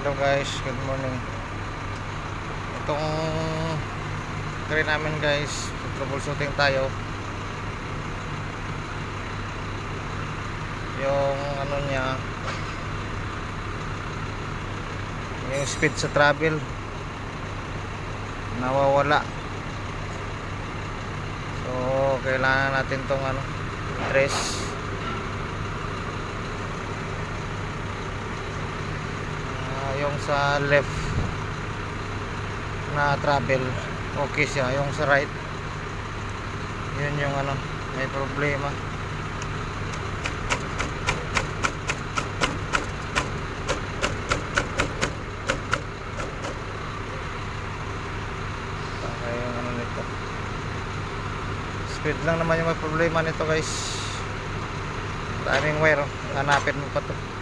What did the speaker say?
Hello guys, good morning. Itong gawin namin guys, troubleshooting tayo. Yung ano niya, yung speed sa travel nawawala. So kailangan natin tong ano, trace. Yung sa left na travel okay siya, yung sa right yun yung ano, may problema. Okay, yung ano nito, speed lang naman yung may problema nito guys. Daming wire, hanapin mo pa to.